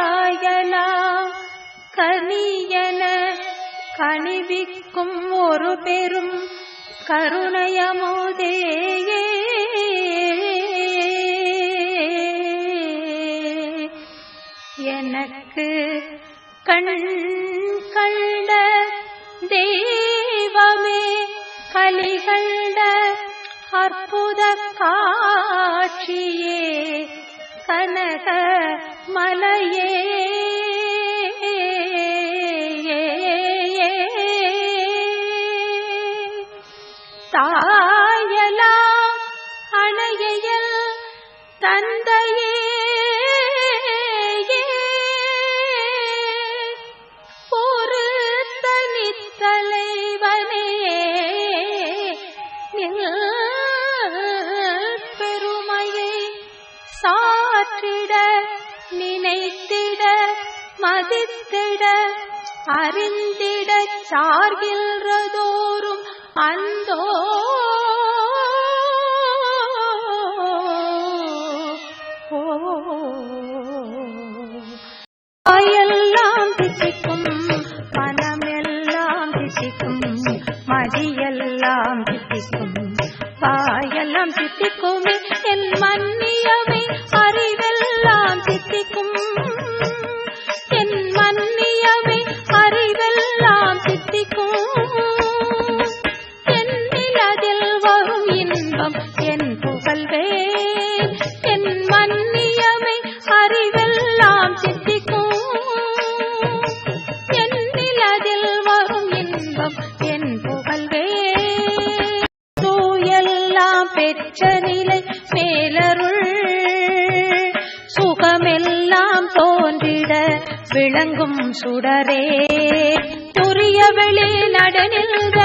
காயலாம் கனியன கனிவிக்கும் ஒரு பெரும் கருணையமுதே எனக்கு கண் கண்ட தெய்வமே கலிகண்ட அற்புத காட்சியே கனக மலையே தாயலாம் அணையல் தந்தையே ஒரு தனித்தலைவனே பெருமையை சாற்றிட நினைத்திட மதித்திட அறிந்திட சார்கின்றதோறும் அந்தோ எல்லாம் திசிக்கும் மனமெல்லாம் திசிக்கும் மடியெல்லாம் திசிக்கும் வாயெல்லாம் தித்திக்குமே என் மன்னியவை அறிவெல்லாம் தித்திக்கும் என் மன்னியவை அறிவெல்லாம் தித்திக்கும் என்னில் அதில் வரும் இன்பம் என் புகழ்வேன் என் மன்னியவை அறிவெல்லாம் தித்திக்கும் என்னில் அதில் வரும் இன்பம் என் புகழ்வேன் தூயெல்லாம் பெற்ற நிலை மேலருள் சுகமெல்லாம் தோன்றிட விளங்கும் சுடரே துரிய வெளி நடனில்க